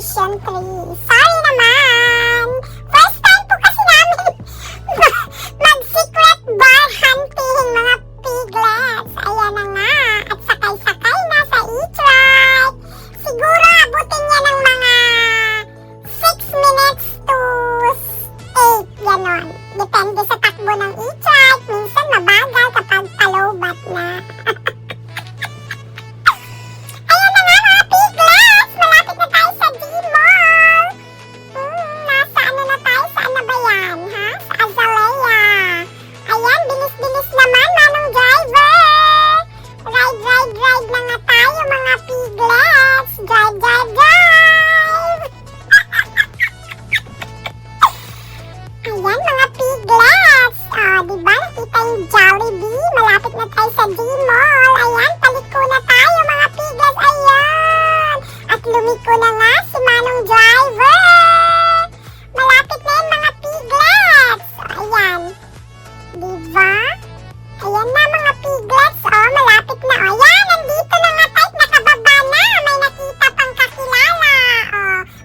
Station 3. Sorry naman! First time po kasi namin mag-secret bar hunting, mga piglets. Ayan na nga. At sakay-sakay na sa e-trike. Siguro abutin niya ng mga 6 minutes to 8, ganon. Depende sa takbo ng e-trike. Minsan mabagal kapag palobat na. Ayan na nga mga piglets. Malapit na tayo sa D-Mall. Nasa ano na tayo? Saan na ba yan? Ha? Sa Azalea. Ayan, bilis-bilis naman, manong driver. Ride na nga tayo mga piglets. Drive. Ayan mga piglets. Diba? Nakita yung Jollibee. Malapit na tayo sa D-Mall. Ayan, paliko na tayo mga piglets. Ayan. At lumiko na nga si manong driver. Malapit na yan mga piglets. Ayan. Diba? Ayan na mga piglets. Malapit na. Ayan, nandito na nga tayo. Nakababa na. May nakita pang kakilala.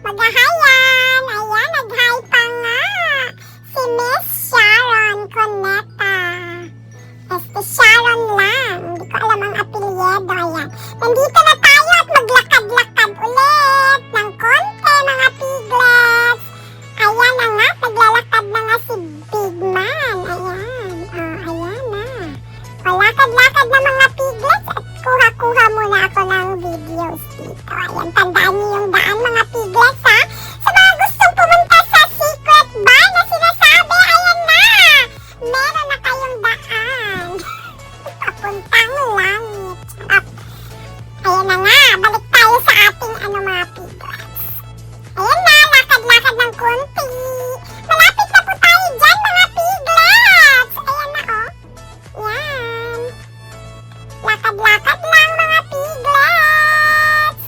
Mag-ahayan. Ayan, nag-hi pa nga. Si Miss Sharon Coneta. Sharon lang. Hindi ko alam ang apelyido. Ayan. Nandito na tayo at maglakad-lakad ulit ng konti mga piglets. Ayan na nga. Naglalakad na nga si Big Man. Ayan. Ayan na. Lakad-lakad na mga piglets at kuha-kuha muna ako ng videos dito. Ayan. Tandaan niyo yung daan mga piglets ha. Sa mga gustong pumunta sa secret bar na sinasabi, ayan na. Meron na kayong daan. Papuntang langit. Sarap. Ayan na nga. Balik tayo sa ating mga piglets. Ayan na. Lakad-lakad ng konti. Malapit na po tayo dyan mga piglets. Ayan na Yan. Lakad-lakad lang mga piglets.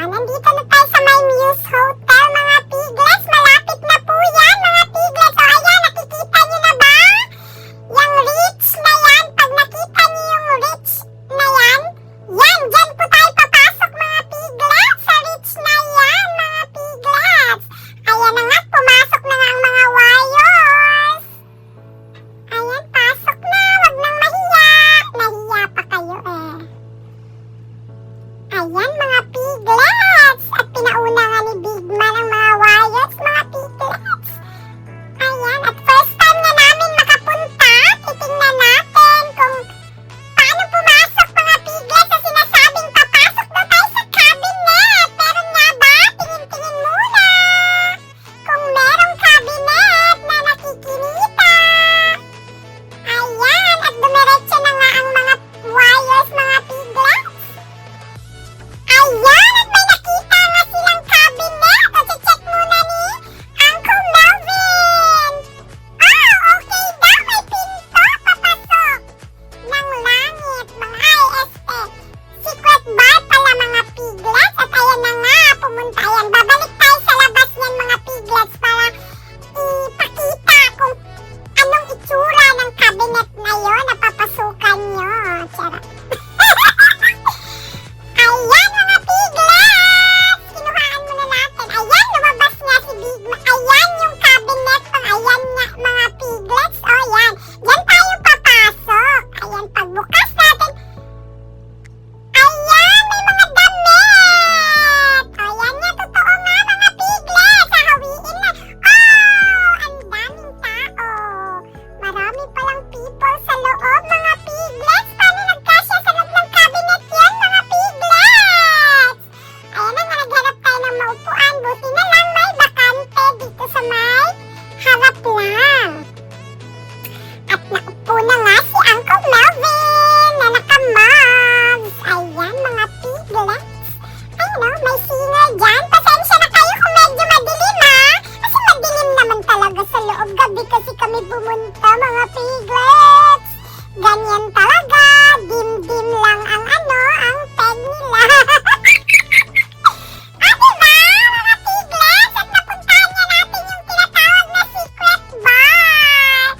Nandito na tayo sa My Muse Hotel mga piglets. Malapit na po yan mga piglets. Ayan, nakikita nyo na ba? Yung Ritz na yan. Pag nakita nyo yung Ritz na yan, dyan po tayo papasok mga piglets. Sa Ritz na yan mga piglets. Ayan na nga, pumasok na nga ang mga wires. Ayan, pasok na. Wag nang mahiya. Nahiya pa kayo Ayan, mga piglets. At pinauna nga ni Big Man ang mga wires, mga piglets. Ayan, at first time na namin makapunta. Titingnan natin kung paano pumasok mga piglets sa sinasabing papasok na tayo sa cabinet. Meron nga ba? Tingin-tingin muna. Kung merong cabinet na nakikinita. Ayan, at dumiretso na nga ang mga wires, mga piglets. Ayan, at may nakita nga silang cabinet. At check muna ni Uncle Melvin. Okay daw, may pinto papasok ng langit, mga secret bar pala mga piglets. At ayan na nga, pumunta yan. Babalik tayo sa labas yan mga piglets para ipakita kung anong itsura ng cabinet na yun na papasukan nyo. Charot. Ayan mga piglets! Kinuhaan muna natin. Ayan, lumabas nga si Big Man. Ayan yung cabinet. Ayan nga mga piglets. Yan. Diyan tayo papasok. Ayan, pagbukas natin. Ayan, may mga damit. Ayan nga, totoo nga mga piglets. Hahawiin na. Ang daming tao. Marami palang people sa loob mga piglets. Paano nagkasya sa loob ng cabinet yan mga piglets? Ayan na nga, naghanap tayo ng maupuan. Buti na lang may bakante dito sa may harap lang. At naupo na nga si Uncle Melvin na naka-mugs. Ayan mga piglets. Ayun may singer dyan. Pasensya na kayo kung medyo madilim kasi madilim naman talaga sa loob. Gabi kasi kami pumunta mga piglets. Ganyan talaga. Dim-dim lang ang peg nila. Diba mga piglets? At napuntahan niya natin yung tinatawag na secret bar.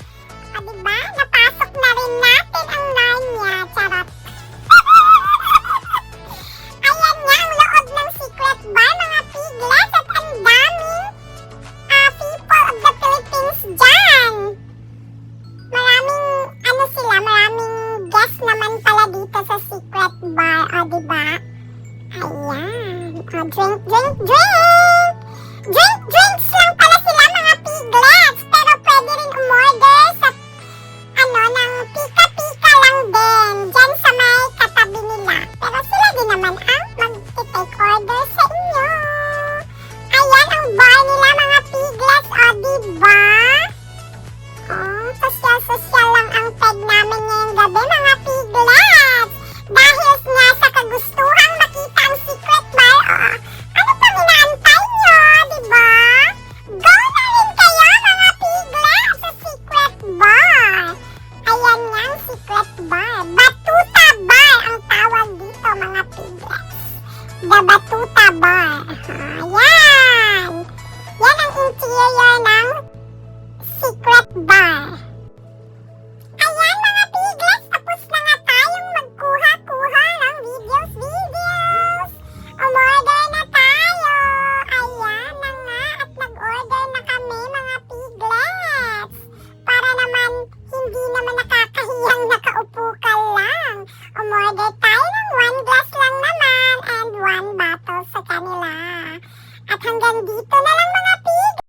Diba? Napasok na rin natin ang Narnia. Charot. Ayan nga ang loob ng Drink, drink, drink! Drinks lang pala sila mga piglets. Pero pwede rin umorder sa, ng pika-pika lang din. Diyan sa may katabi nila. Pero sila din naman ang mag-take order sa inyo. Ayan ang bar nila mga piglets. O, diba?